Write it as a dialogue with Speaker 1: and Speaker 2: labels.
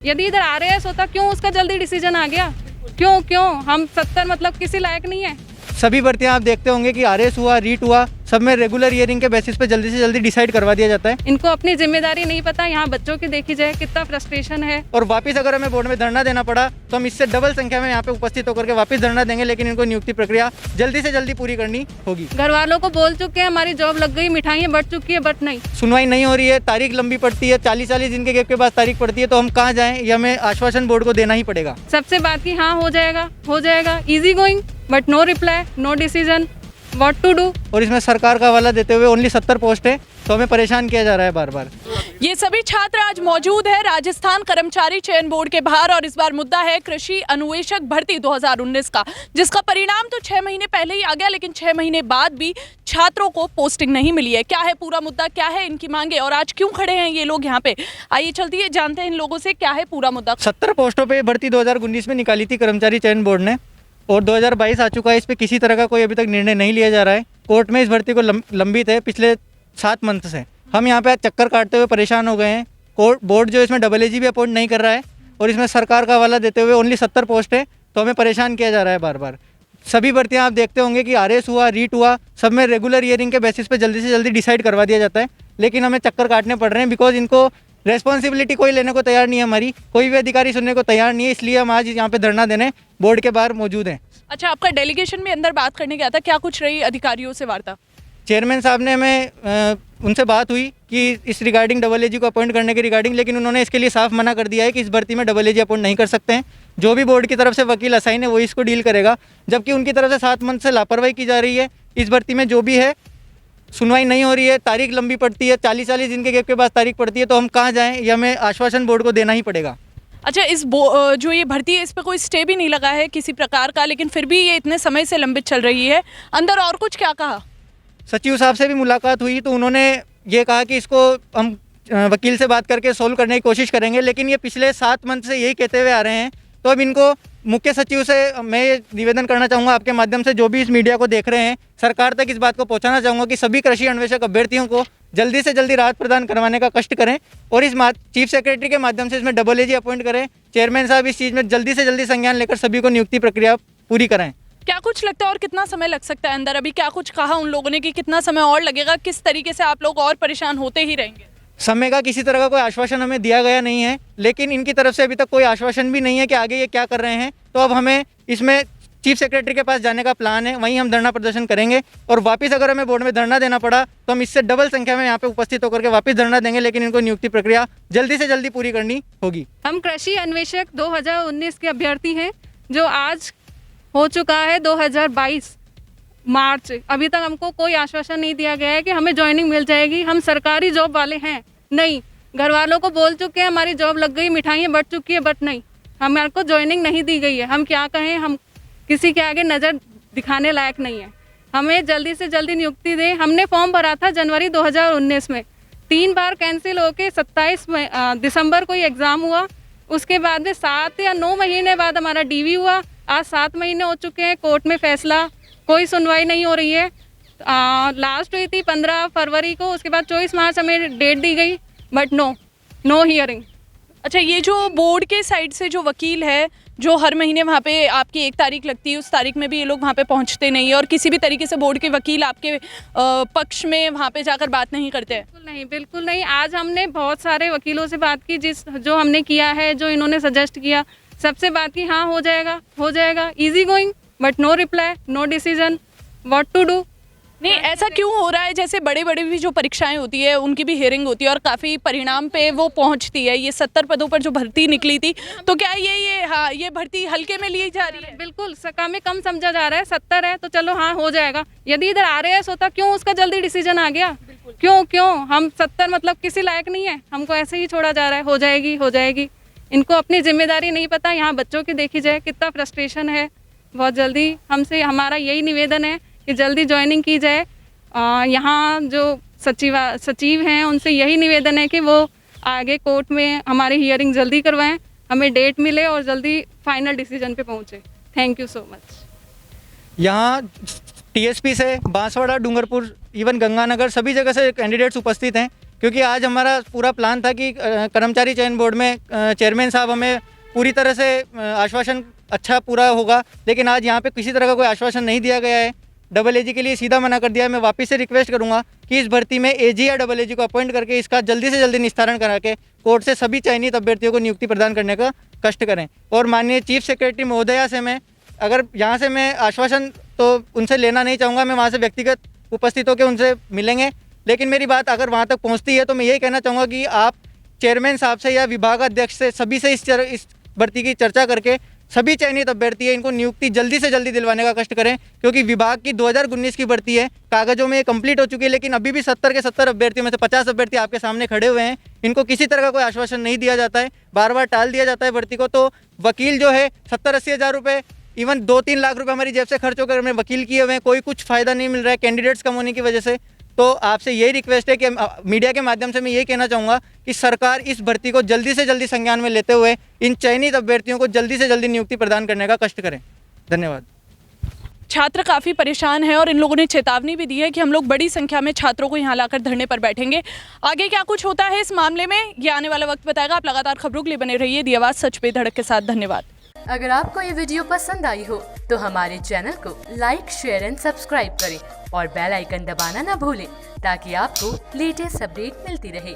Speaker 1: यदि इधर RAS होता क्यों उसका जल्दी डिसीजन आ गया? क्यों हम 70 मतलब किसी लायक नहीं है?
Speaker 2: सभी भर्तियां आप देखते होंगे कि RAS हुआ, रीट हुआ, सब में रेगुलर हियरिंग के बेसिस पे जल्दी से जल्दी डिसाइड करवा दिया जाता है।
Speaker 1: इनको अपनी जिम्मेदारी नहीं पता। यहाँ बच्चों की देखी जाए कितना फ्रस्ट्रेशन है।
Speaker 2: और वापस अगर हमें बोर्ड में धरना देना पड़ा तो हम इससे डबल संख्या में यहाँ पे उपस्थित होकर के वापस धरना देंगे, लेकिन इनको नियुक्ति प्रक्रिया जल्दी से जल्दी पूरी करनी होगी।
Speaker 1: घर वालों को बोल चुके हैं हमारी जॉब लग गई, मिठाइयाँ बढ़ चुकी है, बट नहीं,
Speaker 2: सुनवाई नहीं हो रही है, तारीख लंबी पड़ती है, 40-40 दिन के गैप के बाद तारीख पड़ती है, तो हम कहाँ जाएं? ये हमें आश्वासन बोर्ड को देना ही पड़ेगा।
Speaker 1: सबसे बात की हाँ हो जाएगा, easy going, but no reply, no decision, what to do.
Speaker 2: और इसमें सरकार का हवाला देते हुए ओनली 70 पोस्ट है, तो हमें परेशान किया जा रहा है बार बार।
Speaker 3: ये सभी छात्र आज मौजूद है राजस्थान कर्मचारी चयन बोर्ड के बाहर और इस बार मुद्दा है कृषि अन्वेषक भर्ती 2019 का, जिसका परिणाम तो 6 महीने पहले ही आ गया, लेकिन 6 महीने बाद भी छात्रों को पोस्टिंग नहीं मिली है। क्या है पूरा मुद्दा, क्या है इनकी मांगे और आज क्यों खड़े हैं ये लोग यहाँ पे? आइए चलती है, जानते हैं इन लोगों से क्या है पूरा मुद्दा।
Speaker 2: 70 पोस्टों पे भर्ती 2019 में निकाली थी कर्मचारी चयन बोर्ड ने, और 2022 आ चुका है, इस पे किसी तरह का कोई अभी तक निर्णय नहीं लिया जा रहा है। कोर्ट में इस भर्ती को लंबित है पिछले 7 मंथ से। हम यहाँ पे चक्कर काटते हुए परेशान हो गए हैं। कोर्ट बोर्ड जो इसमें AAG भी अपॉइंट नहीं कर रहा है, और इसमें सरकार का हवाला देते हुए ओनली 70 पोस्ट है, तो हमें परेशान किया जा रहा है बार बार। सभी भर्तियाँ आप देखते होंगे कि RAS हुआ, रीट हुआ, सब में रेगुलर हियरिंग के बेसिस पे जल्दी से जल्दी डिसाइड करवा दिया जाता है, लेकिन हमें चक्कर काटने पड़ रहे हैं बिकॉज इनको रेस्पॉन्सिबिलिटी कोई लेने को तैयार नहीं है, हमारी कोई भी अधिकारी सुनने को तैयार नहीं है, इसलिए हम आज यहाँ पे धरना देने बोर्ड के बाहर मौजूद हैं।
Speaker 3: अच्छा, आपका डेलीगेशन में अंदर बात करने गया था, क्या कुछ रही अधिकारियों से वार्ता?
Speaker 2: चेयरमैन साहब ने हमें उनसे बात हुई कि इस रिगार्डिंग AAG को अपॉइंट करने के रिगार्डिंग, लेकिन उन्होंने इसके लिए साफ मना कर दिया है कि इस भर्ती में AAG अपॉइंट नहीं कर सकते हैं। जो भी बोर्ड की तरफ से वकील असाइन है वो इसको डील करेगा, जबकि उनकी तरफ से 7 मंथ से लापरवाही की जा रही है। इस भर्ती में जो भी है सुनवाई नहीं हो रही है, तारीख लंबी पड़ती है, 40-40 दिन के गैप के बाद तारीख पड़ती है, तो हम कहाँ जाएँ? ये हमें आश्वासन बोर्ड को देना ही पड़ेगा।
Speaker 3: अच्छा, इस जो ये भर्ती है इस पे कोई स्टे भी नहीं लगा है किसी प्रकार का, लेकिन फिर भी ये इतने समय से लंबित चल रही है। अंदर और कुछ क्या कहा?
Speaker 2: सचिव साहब से भी मुलाकात हुई तो उन्होंने ये कहा कि इसको हम वकील से बात करके सोल्व करने की कोशिश करेंगे, लेकिन ये पिछले 7 मंथ से यही कहते हुए आ रहे हैं। तो अब इनको मुख्य सचिव से मैं ये निवेदन करना चाहूँगा आपके माध्यम से, जो भी इस मीडिया को देख रहे हैं, सरकार तक इस बात को पहुँचाना चाहूँगा कि सभी कृषि अन्वेषक अभ्यर्थियों को जल्दी से जल्दी राहत प्रदान करवाने का कष्ट करें, और इस चीफ सेक्रेटरी के माध्यम से इसमें AAG अपॉइंट करें। चेयरमैन साहब इस चीज़ में जल्दी से जल्दी संज्ञान लेकर सभी को नियुक्ति प्रक्रिया पूरी कराएं।
Speaker 3: क्या कुछ लगता है और कितना समय लग सकता है अंदर? अभी क्या कुछ कहा उन लोगों ने कि कितना समय और लगेगा? किस तरीके से आप लोग और परेशान होते ही रहेंगे?
Speaker 2: समय का किसी तरह का कोई आश्वासन हमें दिया गया नहीं है, लेकिन इनकी तरफ से अभी तक कोई आश्वासन भी नहीं है कि आगे ये क्या कर रहे हैं। तो अब हमें इसमें चीफ सेक्रेटरी के पास जाने का प्लान है, वहीं हम धरना प्रदर्शन करेंगे, और वापस अगर हमें बोर्ड में धरना देना पड़ा तो हम इससे डबल संख्या में यहाँ पे उपस्थित होकर के वापस धरना देंगे, लेकिन इनको नियुक्ति प्रक्रिया जल्दी से जल्दी पूरी करनी होगी।
Speaker 1: हम कृषि अन्वेषक 2019 के अभ्यर्थी हैं, जो आज हो चुका है 2022 मार्च। अभी तक हमको कोई आश्वासन नहीं दिया गया है कि हमें ज्वाइनिंग मिल जाएगी। हम सरकारी जॉब वाले हैं नहीं, घर वालों को बोल चुके हैं हमारी जॉब लग गई, मिठाइयाँ बढ़ चुकी है, बट नहीं, हमारे को ज्वाइनिंग नहीं दी गई है। हम क्या कहें, हम किसी के आगे नज़र दिखाने लायक नहीं है। हमें जल्दी से जल्दी नियुक्ति दें। हमने फॉर्म भरा था जनवरी 2019 में, 3 बार कैंसिल होके 27 दिसंबर को ही एग्ज़ाम हुआ। उसके बाद में 7 या 9 महीने बाद हमारा DV हुआ। आज 7 महीने हो चुके हैं, कोर्ट में फैसला, कोई सुनवाई नहीं हो रही है। लास्ट हुई थी 15 फरवरी को, उसके बाद 24 मार्च हमें डेट दी गई, बट नो हियरिंग।
Speaker 3: अच्छा, ये जो बोर्ड के साइड से जो वकील है, जो हर महीने वहाँ पे आपकी 1 तारीख लगती है, उस तारीख में भी ये लोग वहाँ पे पहुँचते नहीं है, और किसी भी तरीके से बोर्ड के वकील आपके पक्ष में वहाँ पे जाकर बात नहीं करते हैं?
Speaker 1: बिल्कुल नहीं। आज हमने बहुत सारे वकीलों से बात की, जो हमने किया है, जो इन्होंने सजेस्ट किया, सबसे बात की हाँ हो जाएगा, easy going, but no reply, no decision, what to do.
Speaker 3: नहीं, ऐसा क्यों हो रहा है? जैसे बड़े बड़े भी जो परीक्षाएं होती है उनकी भी हियरिंग होती है और काफ़ी परिणाम पे वो पहुंचती है। ये 70 पदों पर जो भर्ती निकली थी, तो क्या ये भर्ती हल्के में ली जा रही है?
Speaker 1: बिल्कुल सका में कम समझा जा रहा है। 70 है तो चलो हाँ हो जाएगा। यदि इधर RAS होता क्यों उसका जल्दी डिसीजन आ गया? क्यों हम 70 मतलब किसी लायक नहीं है, हमको ऐसे ही छोड़ा जा रहा है। हो जाएगी। इनको अपनी जिम्मेदारी नहीं पता। यहाँ बच्चों की देखी जाए कितना फ्रस्ट्रेशन है। बहुत जल्दी हमसे हमारा यही निवेदन है कि जल्दी ज्वाइनिंग की जाए। यहाँ जो सचिव हैं उनसे यही निवेदन है कि वो आगे कोर्ट में हमारी हियरिंग जल्दी करवाएं, हमें डेट मिले और जल्दी फाइनल डिसीजन पे पहुँचे। Thank you so much.
Speaker 2: यहाँ TSP से बांसवाड़ा, डूंगरपुर, इवन गंगानगर, सभी जगह से कैंडिडेट्स उपस्थित हैं। क्योंकि आज हमारा पूरा प्लान था कि कर्मचारी चयन बोर्ड में चेयरमैन साहब हमें पूरी तरह से आश्वासन अच्छा पूरा होगा, लेकिन आज यहाँ पे किसी तरह का कोई आश्वासन नहीं दिया गया है। डबल एजी के लिए सीधा मना कर दिया है। मैं वापस से रिक्वेस्ट करूँगा कि इस भर्ती में एजी या डबल एजी को अपॉइंट करके इसका जल्दी से जल्दी निस्तारण करा के कोर्ट से सभी चयनित अभ्यर्थियों को नियुक्ति प्रदान करने का कष्ट करें। और माननीय चीफ सेक्रेटरी महोदया से मैं अगर यहाँ से मैं आश्वासन तो उनसे लेना नहीं चाहूँगा, मैं वहाँ से व्यक्तिगत उपस्थित होकर उनसे मिलेंगे, लेकिन मेरी बात अगर वहाँ तक पहुँचती है तो मैं यही कहना चाहूँगा कि आप चेयरमैन साहब से या विभागाध्यक्ष से सभी से इस भर्ती की चर्चा करके सभी चयनित अभ्यर्थी है इनको नियुक्ति जल्दी से जल्दी दिलवाने का कष्ट करें, क्योंकि विभाग की 2019 की भर्ती है, कागजों में कंप्लीट हो चुकी है, लेकिन अभी भी 70 के 70 अभ्यर्थियों में से 50 अभ्यर्थी आपके सामने खड़े हुए हैं। इनको किसी तरह का कोई आश्वासन नहीं दिया जाता है, बार बार टाल दिया जाता है भर्ती को। तो वकील जो है 70-80 हज़ार रुपये, इवन 2-3 लाख रुपए हमारी जेब से खर्च होकर हमें वकील किए हुए हैं, कोई कुछ फ़ायदा नहीं मिल रहा है कैंडिडेट्स कम होने की वजह से। तो आपसे यही रिक्वेस्ट है कि मीडिया के माध्यम से मैं यही कहना चाहूँगा कि सरकार इस भर्ती को जल्दी से जल्दी संज्ञान में लेते हुए इन चयनित अभ्यर्थियों को जल्दी से जल्दी नियुक्ति प्रदान करने का कष्ट करें। धन्यवाद।
Speaker 3: छात्र काफ़ी परेशान हैं और इन लोगों ने चेतावनी भी दी है कि हम लोग बड़ी संख्या में छात्रों को यहाँ लाकर धरने पर बैठेंगे। आगे क्या कुछ होता है इस मामले में ये आने वाला वक्त बताएगा। आप लगातार खबरों के लिए बने रहिए दी आवाज़ सच पे धड़क के साथ। धन्यवाद।
Speaker 4: अगर आपको ये वीडियो पसंद आई हो तो हमारे चैनल को लाइक, शेयर एंड सब्सक्राइब करें और बेल आइकन दबाना ना भूलें ताकि आपको लेटेस्ट अपडेट मिलती रहे।